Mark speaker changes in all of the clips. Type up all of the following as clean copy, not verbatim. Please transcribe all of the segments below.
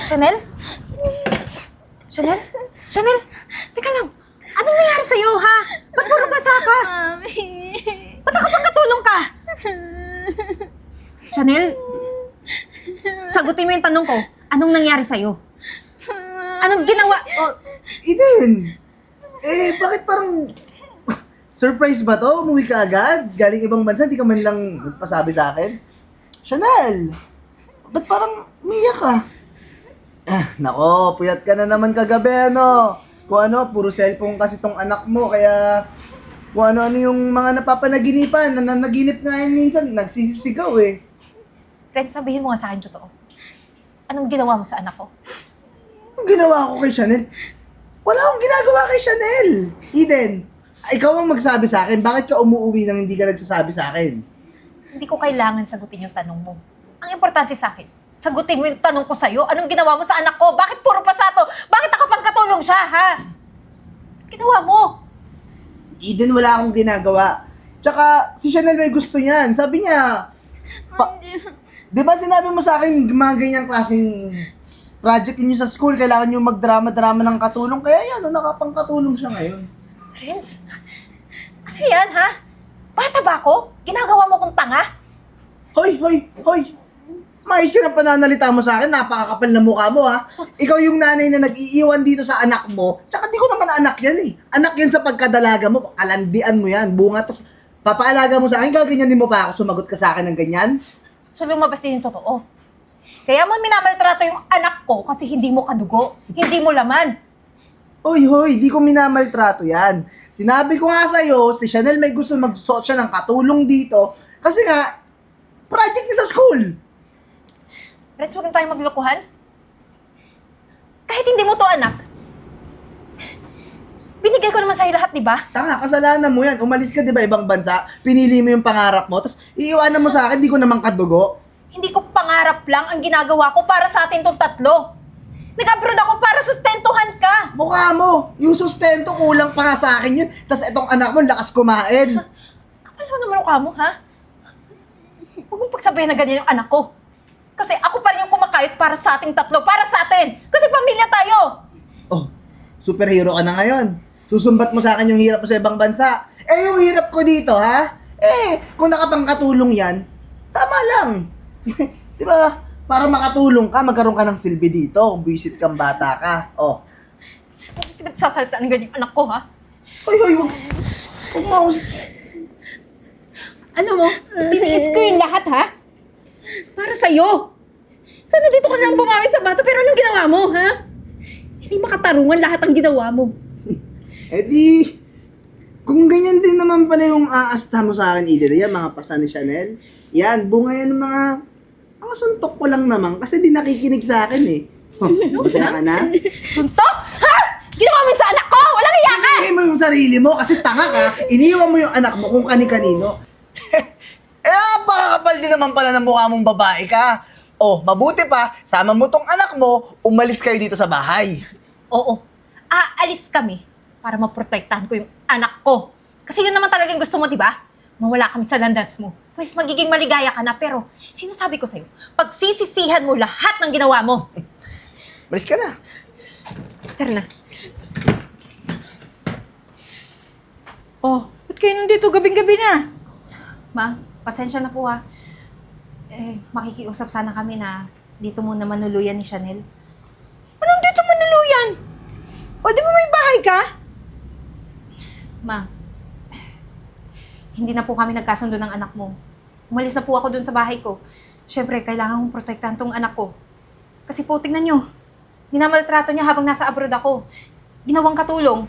Speaker 1: Chanel? Chanel? Chanel? Teka lang. Anong nangyari sa'yo, ha? Ba't puro basa ka?
Speaker 2: Mami.
Speaker 1: Ba't nakapagkatulong ka? Chanel? Sagutin mo yung tanong ko. Anong nangyari sa'yo? Anong ginawa?
Speaker 3: Oh, Eden! Bakit parang... Surprise ba to? Umuwi ka agad? Galing ibang bansa, di ka man lang nagpasabi sa akin? Chanel! Ba't parang umiyak ka? Nako, puyat ka na naman kagabi, ano? Kung ano, puro cellphone kasi tong anak mo, kaya... Kung ano-ano yung mga napapanaginipan, nananaginip nga yan minsan, nagsisisigaw eh.
Speaker 1: Ren, sabihin mo nga sa akin totoo. Anong ginawa mo sa anak ko?
Speaker 3: Anong ginawa ko kay Chanel? Wala akong ginagawa kay Chanel! Eden, ikaw ang magsabi sa akin, bakit ka umuwi nang hindi ka nagsasabi sa akin?
Speaker 1: Hindi ko kailangan sagutin yung tanong mo. Ang importante sa akin, sagutin mo yung tanong ko sa'yo. Anong ginawa mo sa anak ko? Bakit puro pasato? Bakit nakapagkatulong siya, ha? Ginawa mo?
Speaker 3: Eden, wala akong ginagawa. Tsaka, si Chanel may gusto niyan. Sabi niya, di ba sinabi mo sa akin, mga ganyang klaseng project niyo sa school, kailangan niyo magdrama-drama ng katulong. Kaya yan, nakapangkatulong siya ngayon.
Speaker 1: Renz, ano yan, ha? Bata ba ako? Ginagawa mo kong tanga?
Speaker 3: Hoy! Maayos ka ng pananalita mo sa akin, napakakapal na mukha mo ha. Ikaw yung nanay na nag-iiwan dito sa anak mo, tsaka di ko naman anak yan eh. Anak yan sa pagkadalaga mo, kalandian mo yan, bunga, tapos papaalaga mo sa akin, gaganyanin mo pa ako, sumagot ka sa akin ng ganyan?
Speaker 1: So lumabas din yung totoo. Kaya mo minamaltrato yung anak ko kasi hindi mo kadugo, hindi mo laman.
Speaker 3: Hoy, di ko minamaltrato yan. Sinabi ko nga sa'yo, si Chanel may gusto magsuot siya ng katulong dito, kasi nga, project niya sa school.
Speaker 1: Renz, huwag na tayo maglokohan. Kahit hindi mo to anak, binigay ko naman sa'yo lahat, di ba?
Speaker 3: Tanga, kasalanan mo yan. Umalis ka, di ba, ibang bansa, pinili mo yung pangarap mo, tapos iiwanan mo sa akin, di ko naman kadugo.
Speaker 1: Hindi ko pangarap lang ang ginagawa ko para sa atin tong tatlo. Nag-abroad ako para sustentuhan ka.
Speaker 3: Mukha mo, yung sustento, kulang pa nga sa akin yun. Tapos itong anak mo, lakas kumain.
Speaker 1: Kapal mo naman mukha mo, ha? Huwag mong pagsabihin na ganyan yung anak ko. Kasi ako pa rin yung kumakayot para sa ating tatlo, para sa atin. Kasi pamilya tayo.
Speaker 3: Oh, superhero ka na ngayon. Susumbat mo sa akin yung hirap mo sa ibang bansa. Yung hirap ko dito, ha? Kung nakapangkatulong yan, tama lang. Di ba? Para makatulong ka, magkaroon ka ng silbi dito. Kung buwisit kang bata ka. Oh.
Speaker 1: Bakit pinagsasalita ng ganyan yung anak ko, ha?
Speaker 3: Hoy, wag mo ako...
Speaker 1: Alam mo, tiniits ko yung lahat, ha? Para sa'yo. Sana dito ka lang bumawi sa bato, pero anong ginawa mo, ha? Hindi makatarungan lahat ang ginawa mo.
Speaker 3: Kung ganyan din naman pala yung aasta mo sa akin, Eden, yan, mga pasa ni Chanel, yan, bunga yan ng mga suntok ko lang naman, kasi di nakikinig sa akin, eh. Masaya ka na?
Speaker 1: Suntok? Ha? Ginawa mo yun sa anak ko? Walang hiya ka!
Speaker 3: Sisihin mo yung sarili mo, kasi tanga ka, iniwan mo yung anak mo kung kani-kanino. Pakakapal din naman pala ng mukha mong babae ka. Oh, mabuti pa, sama mo tong anak mo, umalis kayo dito sa bahay.
Speaker 1: Oo. Aalis kami para maprotektahan ko yung anak ko. Kasi yun naman talagang gusto mo, di ba? Mawala kami sa landans mo. Pues magiging maligaya ka na, pero sinasabi ko sa'yo, pagsisisihan mo lahat ng ginawa mo.
Speaker 3: Umalis ka na.
Speaker 1: Tara na.
Speaker 2: Oh, ba't kayo nandito gabing-gabi na?
Speaker 1: Ma, pasensya na po ha. Makikiusap sana kami na dito muna manuluyan ni Chanel.
Speaker 2: Anong dito manuluyan? O di mo may bahay ka?
Speaker 1: Ma, hindi na po kami nagkasundo ng anak mo. Umalis na po ako dun sa bahay ko. Siyempre, kailangan kong protektahan tong anak ko. Kasi po, tingnan nyo, minamaltrato niya habang nasa abroad ako. Ginawang katulong.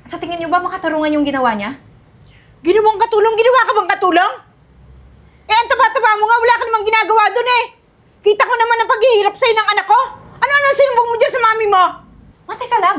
Speaker 1: Sa tingin nyo ba makatarungan yung ginawa niya?
Speaker 2: Ginawang katulong, ginawa ka bang katulong? Ang taba-taba mo nga, wala ka namang ginagawa dun eh. Kita ko naman ang paghihirap sa'yo ng anak ko. Ano sinumbong mo dyan sa mami mo?
Speaker 1: Teka lang.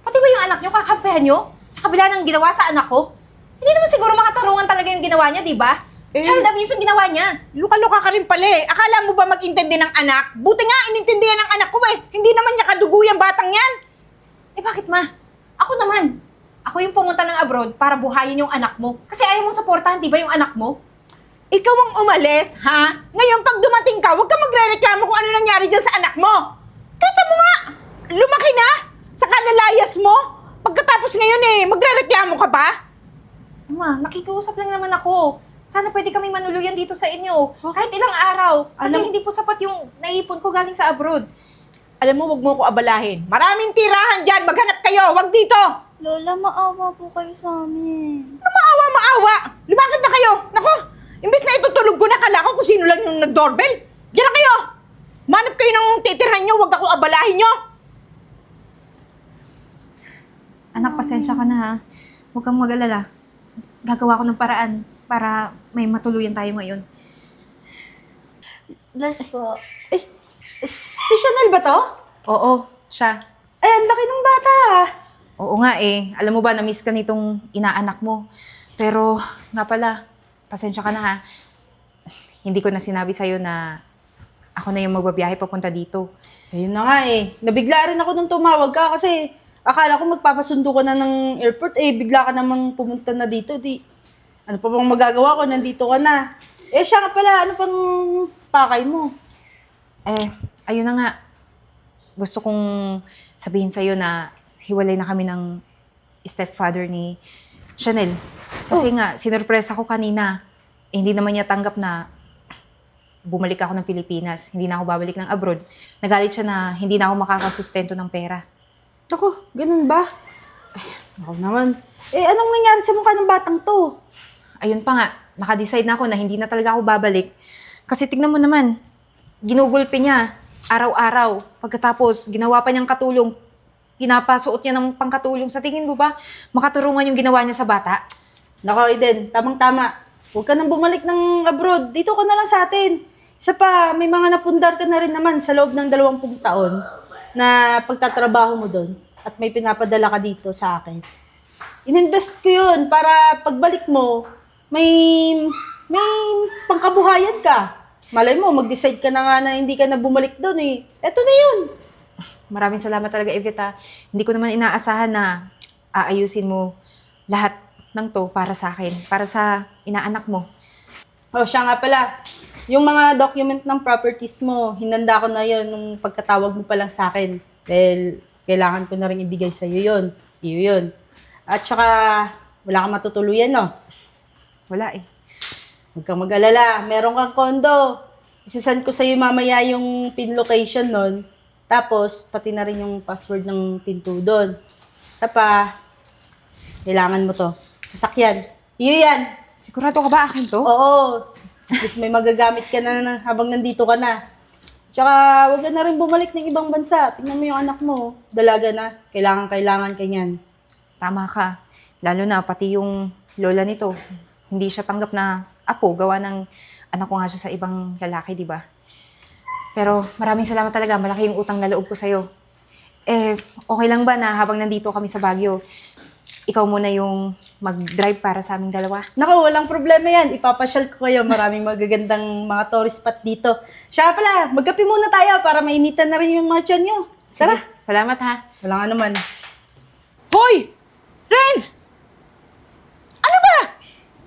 Speaker 1: Pati ba yung anak nyo, kakampihan nyo? Sa kabila ng ginawa sa anak ko? Hindi naman siguro makatarungan talaga yung ginawa niya, di ba? Child abuse yung ginawa niya.
Speaker 2: Luka-luka ka rin pala eh. Akala mo ba mag-intindi ng anak? Buti nga, inintindihan ng anak ko eh. Hindi naman niya kadugo yung batang yan.
Speaker 1: Bakit ma? Ako naman. Ako yung pumunta ng abroad para buhayin yung anak mo. Kasi ayaw mong supportahan, di ba yung anak mo?
Speaker 2: Ikaw ang umalis, ha? Ngayon, pag dumating ka, huwag ka magre-reklamo kung ano nangyari dyan sa anak mo. lumaki na? Sa kalalayas mo? Pagkatapos ngayon magrereklamo ka ba?
Speaker 1: Ma, nakikiusap lang naman ako. Sana pwede kami manuluyan dito sa inyo. Kahit ilang araw. Kasi hindi po sapat yung naipon ko galing sa abroad.
Speaker 2: Alam mo, wag mo ko abalahin. Maraming tirahan dyan. Maghanap kayo. Wag dito.
Speaker 4: Lola, maawa po kayo sa amin.
Speaker 2: Ano maawa? Lumakad na kayo. Nako, imbes na itutulog ko na, kala ko kung sino lang yung nag-doorbell. Diyan na kayo. Manap kayo ng titirhan nyo. Wag ako abalahin nyo.
Speaker 1: Anak, pasensya ka na ha. Huwag kang mag-alala. Gagawa ko ng paraan para may matuluyan tayo ngayon.
Speaker 4: Bless po.
Speaker 2: Si Chanel ba to?
Speaker 1: Oo, siya.
Speaker 2: Ay, ang laki ng bata.
Speaker 1: Oo nga eh. Alam mo ba, na-miss ka nitong inaanak mo. Pero, nga pala, pasensya ka na ha. Hindi ko na sinabi sa'yo na ako na yung magbabiyahe papunta dito.
Speaker 5: Ayun na nga eh. Nabigla rin ako nung tumawag ka kasi akala ko magpapasundo ka na ng airport bigla ka namang pumunta na dito. Ano pa bang magagawa ko? Nandito ka na. Siya nga pala, ano pang pakay mo?
Speaker 1: Ayun na nga. Gusto kong sabihin sa'yo na hiwalay na kami ng stepfather ni Chanel. Kasi nga, sinurpresa ko kanina. Hindi naman niya tanggap na bumalik ako ng Pilipinas. Hindi na ako babalik ng abroad. Nagalit siya na hindi na ako makakasustento ng pera.
Speaker 5: Ako, ganun ba? Ay, ako naman. Anong nangyari sa mukha ng batang to?
Speaker 1: Ayun pa nga, nakadecide na ako na hindi na talaga ako babalik. Kasi tignan mo naman, ginugulpi niya araw-araw. Pagkatapos, ginawa pa niyang katulong. Pinapasuot niya ng pangkatulong. Sa tingin mo ba, makaturungan yung ginawa niya sa bata?
Speaker 5: Nako, Eden, tamang-tama. Huwag ka nang bumalik ng abroad. Dito ka na lang sa atin. Isa pa, may mga napundar ka na rin naman sa loob ng 20 taon na pagtatrabaho mo doon at may pinapadala ka dito sa akin. Ininvest ko yun para pagbalik mo, may pangkabuhayan ka. Malay mo, mag-decide ka na nga na hindi ka na bumalik doon eh. Eto na yun.
Speaker 1: Maraming salamat talaga, Evita. Hindi ko naman inaasahan na aayusin mo lahat ng to para sa akin, para sa inaanak mo.
Speaker 5: Siya nga pala. Yung mga document ng properties mo, hinanda ko na yun nung pagkatawag mo pa lang sa akin. Dahil kailangan ko na rin ibigay sa'yo yun. Iyo yun. At saka, wala kang matutuluyan, no?
Speaker 1: Wala eh.
Speaker 5: Huwag kang mag-alala. Meron kang kondo. Isasend ko sa'yo mamaya yung pin location nun. Tapos, pati na rin yung password ng pinto doon. Isa pa, kailangan mo to. Sasakyan. Iyo yan.
Speaker 1: Sigurado ka ba akin to?
Speaker 5: Oo. At least may magagamit ka na habang nandito ka na. Tsaka, huwag ka na rin bumalik ng ibang bansa. Tingnan mo yung anak mo. Dalaga na. Kailangan ka niyan.
Speaker 1: Tama ka. Lalo na, pati yung lola nito. Hindi siya tanggap na apo. Gawa ng anak ko nga siya sa ibang lalaki, di ba? Pero maraming salamat talaga. Malaki yung utang na loob ko sa'yo. Okay lang ba na habang nandito kami sa Baguio, ikaw muna yung mag-drive para sa aming dalawa?
Speaker 5: Naku, walang problema yan. Ipapasyal ko kayo. Maraming magagandang mga tourist spot dito. Siya pala, magkape muna tayo para mainitan na rin yung mga tiyan nyo. Tara.
Speaker 1: Sige, salamat ha.
Speaker 5: Wala nga naman.
Speaker 2: Hoy! Renz! Ano ba?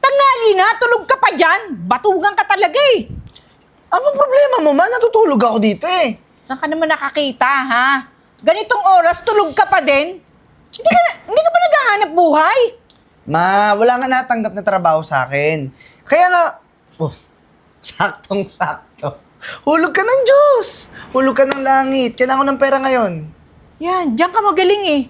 Speaker 2: Tanghali na, tulog ka pa dyan. Batugan ka talaga eh.
Speaker 3: Anong problema mo, man? Natutulog ako dito eh.
Speaker 2: Saan ka naman nakakita, ha? Ganitong oras, tulog ka pa din? Hindi ka ba naghahanap buhay?
Speaker 3: Ma, wala nga natanggap na trabaho sa akin. Kaya nga, saktong-sakto. Hulog ka ng Diyos. Hulog ka ng langit. Kailangan ko ng pera ngayon.
Speaker 2: Yan, diyan ka magaling eh.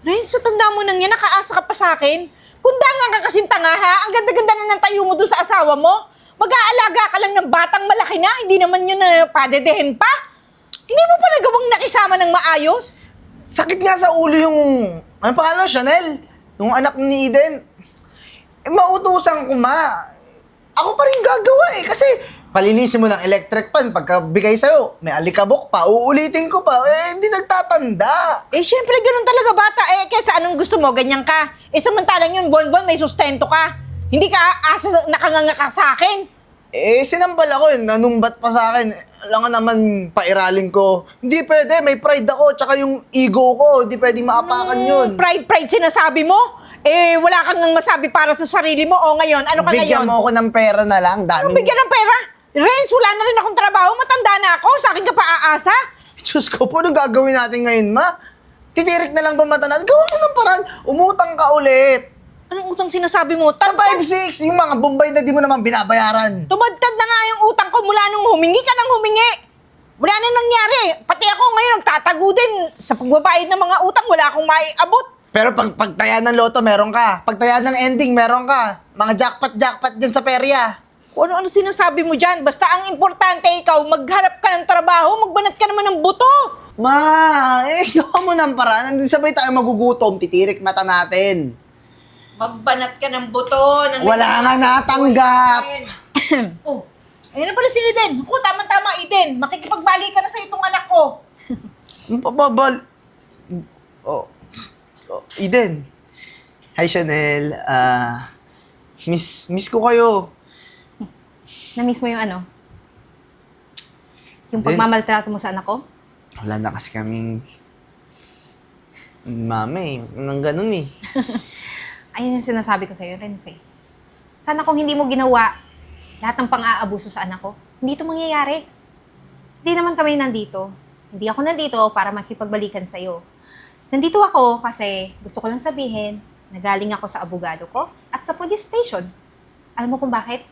Speaker 2: Renz, sa tanda mo nang yan, nakaasa ka pa sa akin. Kundangan ka kasing tanga ha, ang ganda-ganda na ng tayo mo doon sa asawa mo. Mag-aalaga ka lang ng batang malaki na, hindi naman yun na padedehen pa. Hindi mo pa nagawang nakisama ng maayos?
Speaker 3: Sakit nga sa ulo yung, ano pangalan, Chanel? Yung anak ni Eden. Mautusan ko, ma. Ako pa rin gagawa eh, kasi palinisin mo ng electric pan, pagkabigay sa'yo, may alikabok pa, uulitin ko pa, hindi nagtatanda.
Speaker 2: Syempre ganun talaga bata. Kesa anong gusto mo, ganyan ka. Samantalang yun, buwan-buwan may sustento ka. Hindi ka asa nakanganga ka sa akin.
Speaker 3: Sinambal ako yun, nanumbat pa sa akin. Alam nga naman, pairalin ko. Hindi pwede, may pride ako, tsaka yung ego ko, hindi pwede maapakan yun.
Speaker 2: Pride sinasabi mo? Wala kang ngang masabi para sa sarili mo. O ngayon, ano ka
Speaker 3: Bigyan
Speaker 2: ngayon?
Speaker 3: mo ako ng pera na lang,
Speaker 2: Anong
Speaker 3: daming...
Speaker 2: bigyan ng pera? Renz, wala na rin akong trabaho. Matanda na ako. Sa akin ka pa aasa?
Speaker 3: Diyos ko po, anong gagawin natin ngayon, ma? Titirik na lang ba mata natin? Gawin mo ng paraan. Umutang ka ulit.
Speaker 2: Anong utang sinasabi mo?
Speaker 3: Sa 5-6, yung mga Bombay na di mo naman binabayaran.
Speaker 2: Tumadtad na nga yung utang ko mula nung humingi ka ng humingi. Wala na nangyari. Pati ako ngayon nagtatago din. Sa pagbabayad ng mga utang, wala akong maiabot.
Speaker 3: Pero pagtaya ng loto, meron ka. Pagtaya ng ending, meron ka. Mga jackpot dyan sa perya.
Speaker 2: Kung ano-ano sinasabi mo dyan. Basta ang importante ikaw, maghanap ka ng trabaho, magbanat ka naman ng buto.
Speaker 3: Ma, gawa mo ng paraan. Nandun sabay tayo magugutom. Titirik mata natin.
Speaker 2: Magbanat ka ng buto.
Speaker 3: Wala nga natanggap.
Speaker 2: Oh, ayun na pala si Eden. Ako, tama-tama, Eden. Makikipagbalik ka na sa itong anak ko.
Speaker 3: Babal. Oh. Eden. Hi, Chanel. Miss ko kayo.
Speaker 1: Na-miss mo yung ano? Yung
Speaker 3: Then-
Speaker 1: pagmamaltrato mo sa anak ko?
Speaker 3: Wala na kasi kaming mama nang ganun eh.
Speaker 1: Ayun yung sinasabi ko sa'yo, Renz eh. Sana kung hindi mo ginawa lahat ng pang-aabuso sa anak ko, hindi ito mangyayari. Hindi naman kami nandito. Hindi ako nandito para makipagbalikan sa'yo. Nandito ako kasi gusto ko lang sabihin na galing ako sa abogado ko at sa police station. Alam mo kung bakit?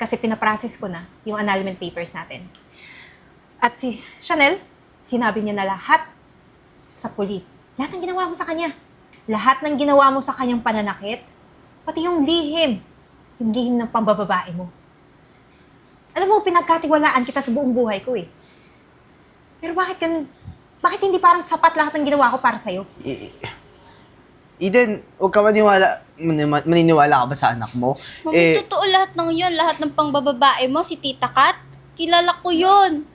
Speaker 1: Kasi pinaprocess ko na yung annulment papers natin. At si Chanel, sinabi niya na lahat sa police. Lahat ng ginawa mo sa kanya. Lahat ng ginawa mo sa kanyang pananakit, pati yung lihim ng pambababae mo. Alam mo, pinagkatiwalaan kita sa buong buhay ko eh. Pero bakit ganun? Bakit hindi parang sapat lahat ng ginawa ko para sa'yo?
Speaker 3: Eden, huwag ka maniniwala ka ba sa anak mo?
Speaker 4: Mami, totoo lahat ng yun. Lahat ng pangbababae mo, si Tita Kat. Kilala ko yun.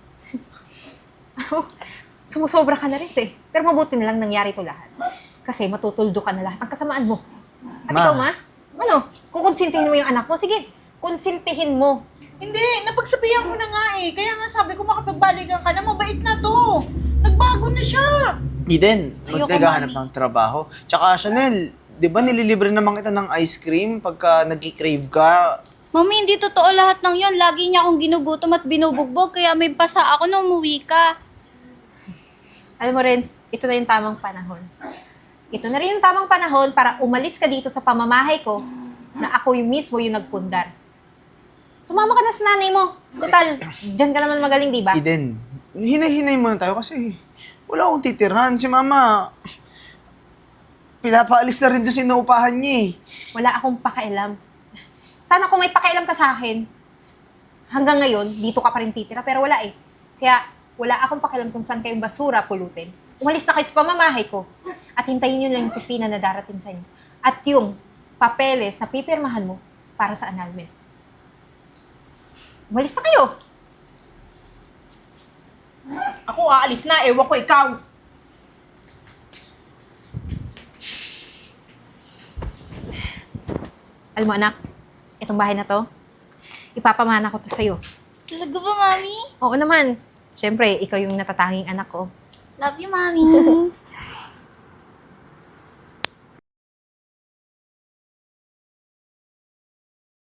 Speaker 1: Sumusobra ka na rin eh. Pero mabuti na lang nangyari ito lahat. Kasi matutuldo ka na lahat ng kasamaan mo. At
Speaker 3: Ma.
Speaker 1: ikaw, ma? Ano? Kukonsintihin mo yung anak mo? Sige, konsintihin mo.
Speaker 2: Hindi, napagsabihan ko na nga eh. Kaya nga sabi ko makapagbalikan ka na, mabait na to. Nagbago na siya.
Speaker 3: Eden,
Speaker 4: Ayoko,
Speaker 3: naghahanap
Speaker 4: Mami.
Speaker 3: ng trabaho. Tsaka Chanel, di ba nililibre naman kita ng ice cream pagka nag-crave ka?
Speaker 4: Mami, hindi totoo lahat ng yun. Lagi niya akong ginugutom at binubugbog, kaya may pasa ako na umuwi ka.
Speaker 1: Alam mo, Renz, ito na yung tamang panahon. Ito na rin yung tamang panahon para umalis ka dito sa pamamahay ko na ako yung mismo yung nagpundar. Sumama ka na sa nanay mo. Total, dyan ka naman magaling, di ba?
Speaker 3: Eden, hinay-hinay muna tayo kasi wala akong titirhan. Si Mama, pinapaalis na rin doon sinuupahan niya eh.
Speaker 1: Wala akong pakialam. Sana kung may pakialam ka sa akin, hanggang ngayon, dito ka pa rin titira, pero wala eh. Kaya wala akong pakialam kung saan kayong basura pulutin. Umalis na kayo sa pamamahay ko at hintayin nyo lang yung supina na darating sa inyo. At yung papeles na pipirmahan mo para sa annulment. Umalis na kayo!
Speaker 2: Ako aalis na, ewan ko ikaw.
Speaker 1: Alam mo anak, itong bahay na to, ipapamana ko to sa'yo.
Speaker 4: Talaga ba, Mami?
Speaker 1: Oo naman. Siyempre, ikaw yung natatanging anak ko.
Speaker 4: Love you, Mami.